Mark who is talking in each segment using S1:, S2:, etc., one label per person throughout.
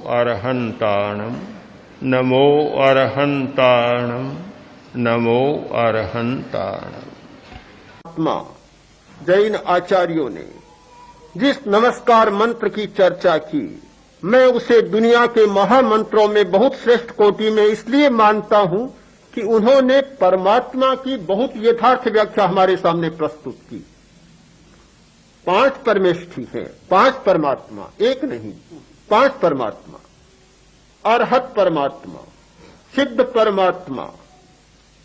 S1: अरहंताणम नमो अरहंताणम नमो अरहंताणम।
S2: आत्मा जैन आचार्यों ने जिस नमस्कार मंत्र की चर्चा की, मैं उसे दुनिया के महामंत्रों में बहुत श्रेष्ठ कोटि में इसलिए मानता हूं कि उन्होंने परमात्मा की बहुत यथार्थ व्याख्या हमारे सामने प्रस्तुत की। 5 परमेष्ठी हैं, 5 परमात्मा, एक नहीं, 5 परमात्मा। अरहत परमात्मा, सिद्ध परमात्मा,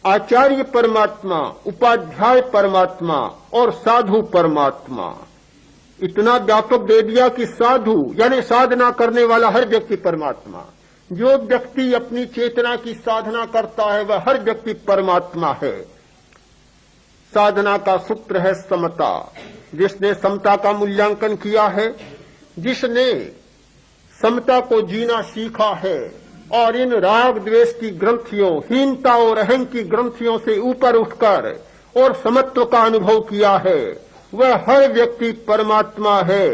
S2: आचार्य परमात्मा, उपाध्याय परमात्मा और साधु परमात्मा। इतना व्यापक दे दिया कि साधु यानी साधना करने वाला हर व्यक्ति परमात्मा। जो व्यक्ति अपनी चेतना की साधना करता है वह हर व्यक्ति परमात्मा है। साधना का सूत्र है समता। जिसने समता का मूल्यांकन किया है, जिसने समता को जीना सीखा है और इन राग द्वेष की ग्रंथियों, हीनता और अहम की ग्रंथियों से ऊपर उठकर और समत्व का अनुभव किया है, वह हर व्यक्ति परमात्मा है।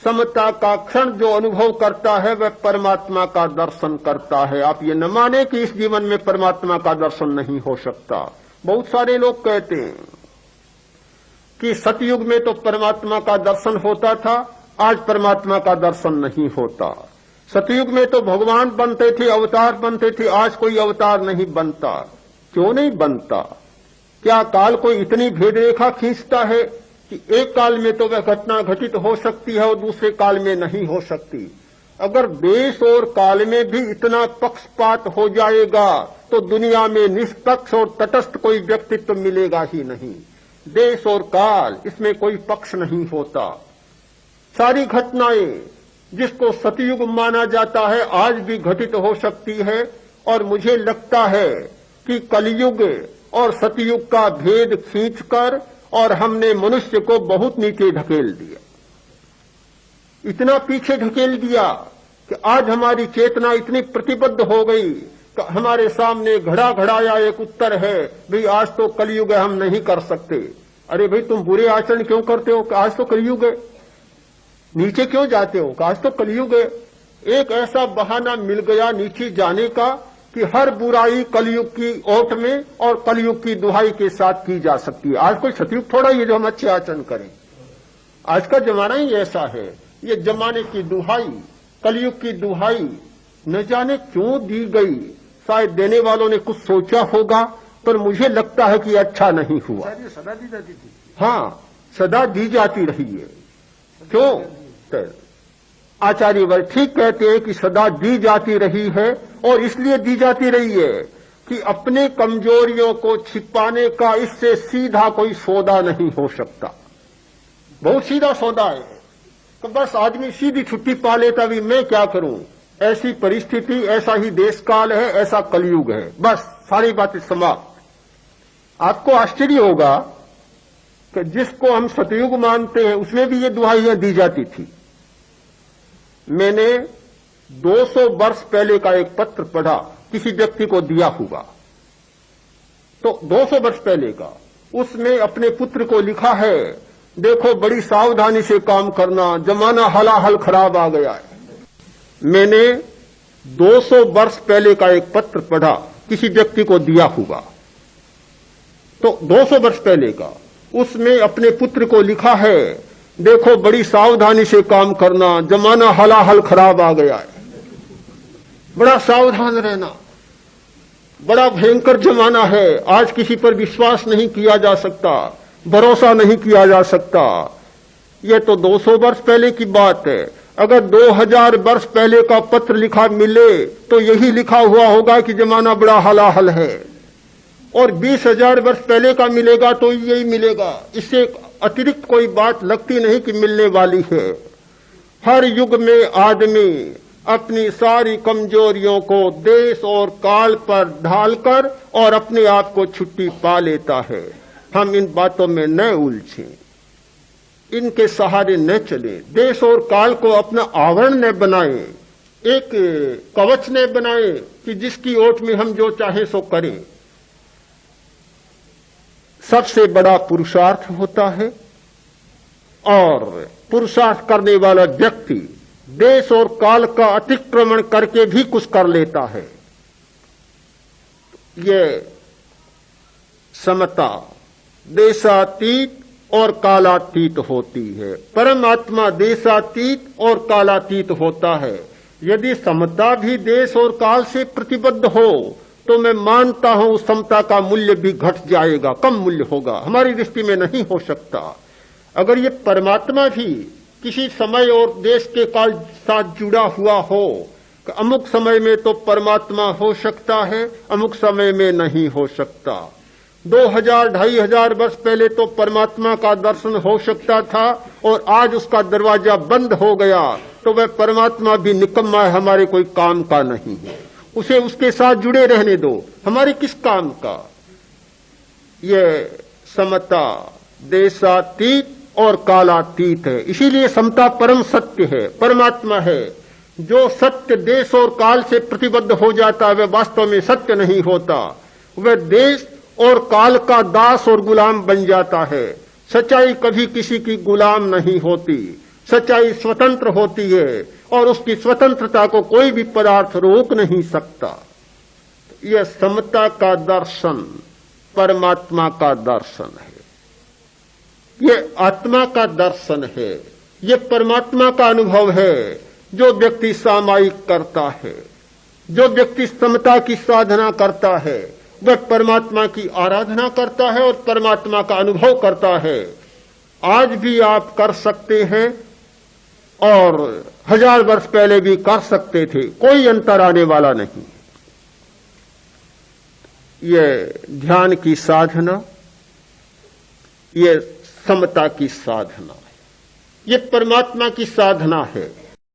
S2: समता का क्षण जो अनुभव करता है वह परमात्मा का दर्शन करता है। आप ये न माने कि इस जीवन में परमात्मा का दर्शन नहीं हो सकता। बहुत सारे लोग कहते हैं कि सतयुग में तो परमात्मा का दर्शन होता था, आज परमात्मा का दर्शन नहीं होता। सतयुग में तो भगवान बनते थे, अवतार बनते थे, आज कोई अवतार नहीं बनता। क्यों नहीं बनता? क्या काल कोई इतनी भेद रेखा खींचता है कि एक काल में तो वह घटना घटित हो सकती है और दूसरे काल में नहीं हो सकती? अगर देश और काल में भी इतना पक्षपात हो जाएगा तो दुनिया में निष्पक्ष और तटस्थ कोई व्यक्तित्व मिलेगा ही नहीं। देश और काल, इसमें कोई पक्ष नहीं होता। सारी घटनाएं जिसको सतयुग माना जाता है आज भी घटित हो सकती है। और मुझे लगता है कि कलयुग और सतयुग का भेद खींचकर और हमने मनुष्य को बहुत नीचे ढकेल दिया, इतना पीछे ढकेल दिया कि आज हमारी चेतना इतनी प्रतिबद्ध हो गई कि हमारे सामने घड़ा घड़ाया एक उत्तर है, भाई आज तो कलयुग है, हम नहीं कर सकते। अरे भाई तुम बुरे आचरण क्यों करते हो? आज तो कलयुग है। नीचे क्यों जाते हो? आज तो कलयुग है। एक ऐसा बहाना मिल गया नीचे जाने का कि हर बुराई कलयुग की ओट में और कलयुग की दुहाई के साथ की जा सकती है। आज कोई सतयुग थोड़ा ही जो हम अच्छे आचरण करें। आज का जमाना ही ऐसा है। ये जमाने की दुहाई, कलयुग की दुहाई न जाने क्यों दी गई। शायद देने वालों ने कुछ सोचा होगा, पर मुझे लगता है कि अच्छा नहीं हुआ।
S3: सदा दी जाती थी।
S2: हाँ, सदा दी जाती रही है। क्यों? आचार्य वर्ग ठीक कहते हैं कि सदा दी जाती रही है और इसलिए दी जाती रही है कि अपने कमजोरियों को छिपाने का इससे सीधा कोई सौदा नहीं हो सकता। बहुत सीधा सौदा है तो बस आदमी सीधी छुट्टी पा लेता, भी मैं क्या करूं, ऐसी परिस्थिति, ऐसा ही देश काल है, ऐसा कलयुग है, बस सारी बातें समाप्त। आपको आश्चर्य होगा कि जिसको हम सतयुग मानते हैं उसमें भी ये दुहाइयां दी जाती थी। मैंने 200 वर्ष पहले का एक पत्र पढ़ा, किसी व्यक्ति को दिया हुआ, तो 200 वर्ष पहले का, उसमें अपने पुत्र को लिखा है, देखो बड़ी सावधानी से काम करना, जमाना हलाहल खराब आ गया है। मैंने 200 वर्ष पहले का एक पत्र पढ़ा, किसी व्यक्ति को दिया हुआ, तो 200 वर्ष पहले का, उसमें अपने पुत्र को लिखा है, देखो बड़ी सावधानी से काम करना, जमाना हलाहल खराब आ गया है। बड़ा सावधान रहना, बड़ा भयंकर जमाना है। आज किसी पर विश्वास नहीं किया जा सकता, भरोसा नहीं किया जा सकता। यह तो 200 वर्ष पहले की बात है। अगर 2000 वर्ष पहले का पत्र लिखा मिले तो यही लिखा हुआ होगा कि जमाना बड़ा हलाहल है, और 20,000 वर्ष पहले का मिलेगा तो यही मिलेगा। इससे अतिरिक्त कोई बात लगती नहीं कि मिलने वाली है। हर युग में आदमी अपनी सारी कमजोरियों को देश और काल पर ढालकर और अपने आप को छुट्टी पा लेता है। हम इन बातों में न उलझें, इनके सहारे न चलें, देश और काल को अपना आवरण न बनाएं, एक कवच न बनाएं कि जिसकी ओट में हम जो चाहे सो करें। सबसे बड़ा पुरुषार्थ होता है और पुरुषार्थ करने वाला व्यक्ति देश और काल का अतिक्रमण करके भी कुछ कर लेता है। ये समता देशातीत और कालातीत होती है। परमात्मा देशातीत और कालातीत होता है। यदि समता भी देश और काल से प्रतिबद्ध हो तो मैं मानता हूं उस समता का मूल्य भी घट जाएगा, कम मूल्य होगा, हमारी दृष्टि में नहीं हो सकता। अगर ये परमात्मा भी किसी समय और देश के काल साथ जुड़ा हुआ हो, अमुक समय में तो परमात्मा हो सकता है, अमुक समय में नहीं हो सकता। 2000-2500 वर्ष पहले तो परमात्मा का दर्शन हो सकता था और आज उसका दरवाजा बंद हो गया, तो वह परमात्मा भी निकम्मा है, हमारे कोई काम का नहीं है। उसे उसके साथ जुड़े रहने दो, हमारे किस काम का। ये समता देशातीत और कालातीत है, इसीलिए समता परम सत्य है, परमात्मा है। जो सत्य देश और काल से प्रतिबद्ध हो जाता है वह वास्तव में सत्य नहीं होता, वह देश और काल का दास और गुलाम बन जाता है। सच्चाई कभी किसी की गुलाम नहीं होती, सच्चाई स्वतंत्र होती है और उसकी स्वतंत्रता को कोई भी पदार्थ रोक नहीं सकता। यह समता का दर्शन परमात्मा का दर्शन है, यह आत्मा का दर्शन है, यह परमात्मा का अनुभव है। जो व्यक्ति सामायिक करता है, जो व्यक्ति समता की साधना करता है, वह परमात्मा की आराधना करता है और परमात्मा का अनुभव करता है। आज भी आप कर सकते हैं और 1000 वर्ष पहले भी कर सकते थे, कोई अंतर आने वाला नहीं। ये ध्यान की साधना, ये समता की साधना है, ये परमात्मा की साधना है।